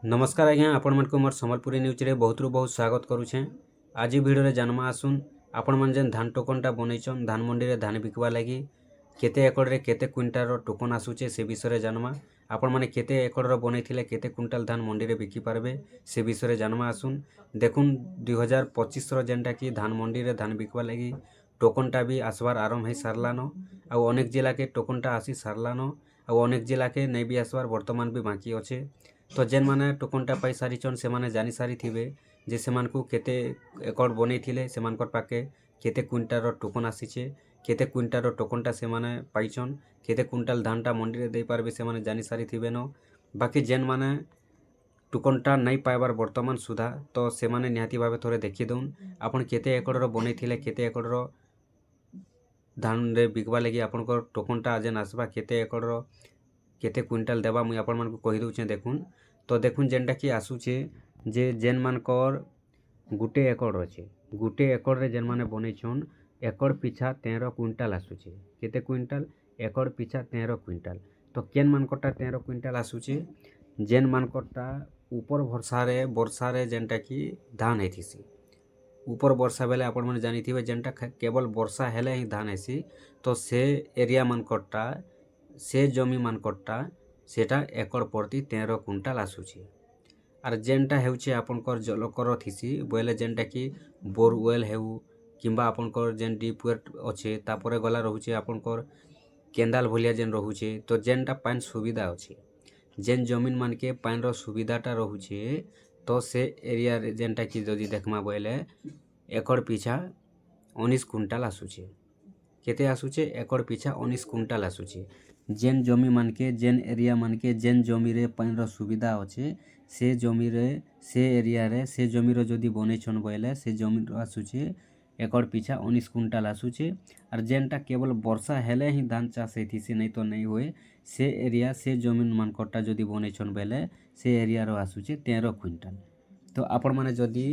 नमस्कार आज्ञा आपण मानक मोर संबलपुरी न्यूज रे बहुत बहुत स्वागत करुछे। आज वीडियो रे जानमा आसुन आपण मन जेन धान टोकनटा बनैछन धान मंडी रे धान बिकवा लागि केते एकड़ रे केते क्विंटाल रो टोकन आसुचे से विषय रे जानमा। आपण माने केते एकड़ रो बनैथिले केते क्विंटाल धान मंडी रे बिकि पारबे से विषय रे जानमा आसुन। देखुन 2025 रो जेनटा कि धान मंडी रे धान बिकवा लागि टोकनटा भी आसबार आरंभ है सारलानो। आ अनेक जिला के टोकनटा आसी सारलानो आ अनेक जिला के नै भी आसबार वर्तमान भी बाकी अच्छे। तो जेन माने टोकनटा पाई सारिछन से माने जानि सारी थिबे जे सेमानकु केते एकड़ बनैथिले सेमानकर पाके केते क्विंटाल रो टोकन आसीचे केते क्विंटाल रो टोकनटा से माने पाइछन केते क्विंटाल धानटा मंडी रे देई पारबे से माने जानि सारी थिबे न। बाकी जेन माने टोकनटा नहीं पाइबार वर्तमान सुधा तो से माने निहाती भाबे थोड़े देखि दउन आपण केते एकड़ रो बनैथिले केते एकड़ रो धान रे बिकवा लागि आपनकर टोकनटा जेन आसबा केते एकड़ रो केते क्विंटाल देबा मुई आपण मानकु कहि दउछे। देखुन तो देखुन जेनटा कि आसुचे जे जेन मानकर गुटे एकड़ अच्छे गुटे एकड़ रे जेन माने बनैछन एकड़ पिछा 13 क्विंटाल आसुचे केते क्विंटाल एकड़ पिछा 13 क्विंटाल। तो केन मानकटा 13 क्विंटाल आसुचे जेन मानकटा ऊपर वर्षा रे जेनटा कि धान हेथिसी ऊपर वर्षा बेले आपण माने जानिथिबे जेनटा केवल वर्षा हेले ही धान हेसी। तो से एरिया मानकटा से जमी मानकटा सेटा एकड़ प्रति 13 क्विंटाल आसुचे। आर जेनटा हेउचे आपनकर जलकर थिसी बोले जेनटा कि बोरवेल हेउ किंबा आपनकर जेन डीप वेट अच्छे तापरे गला रहुचे आपनकर केंदाल भलिया जेन रहुचे। तो जेनटा पानी सुविधा अच्छे जेन जमीन मान के पानी रो सुविधाटा रहुचे तो से एरिया रे जेनटा कि जदि देखमा बोले एकड़ पिछा 19 क्विंटाल आसुचे केते आसुचे एकड़ पिछा 19 क्विंटाल आसुचे। जेन जमी मानके जेन एरिया मानके जेन जमी रे पानी रो सुविधा अच्छे से जमी रे से एरिया रे से जमी रो जदि बनैछन बोले से जमी रो आसुचे एकड़ पिछा 19 क्विंटाल आसुचे। और जेनटा केवल वर्षा हेले ही धान चाष हेथिसी नहीं तो नहीं हुए से एरिया से जमीन मानकटा जदि बनैछन बोले से एरिया रो आसुचे 13 क्विंटाल। तो आपण माने जदि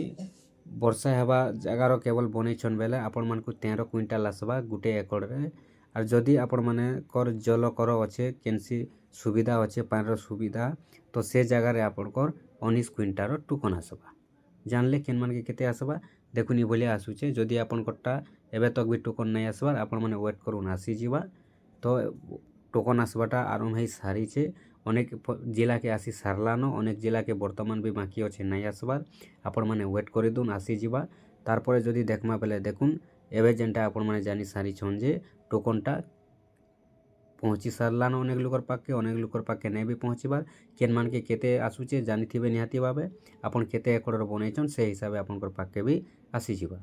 वर्षा हेबा जगार केवल बनैछन बेले आपण मानकु 13 क्विंटाल आसबा गुटे एकड़ रे। और जदि आपण माने कर जल कर अच्छे केनसी सुविधा अच्छे पानी सुविधा तो से जगह रे आपनकर 19 क्विंटाल टोकन आसबा। जानले केन मान के केते आसबा देखुन भले आसुचे जदि आपनकटा एबे तक भी टोकन नहीं आसबार आपण माने वेट करुन आसी जीवा। तो टोकन आसबाटा आरंभ है सारीचे अनेक जिला के आसी सारलानो अनेक जिला के वर्तमान भी बाकी अच्छे नहीं आसबार आपण माने वेट कर दुन आसी जीवा। तारपरे जदि देखमा बेले देखुन एबे जेनटा आपण माने जानि सारी छन जे टोकनटा पहुँची सारलान अनेक लोकर पाके अनेक लोकर पाके नहीं भी पहुँचबार केन मान के केते आसुचे जानिथिबे निहाती भाबे आपण केते एकड़ बनैछन से हिसाब आपनकर पाके भी आसी जीवा।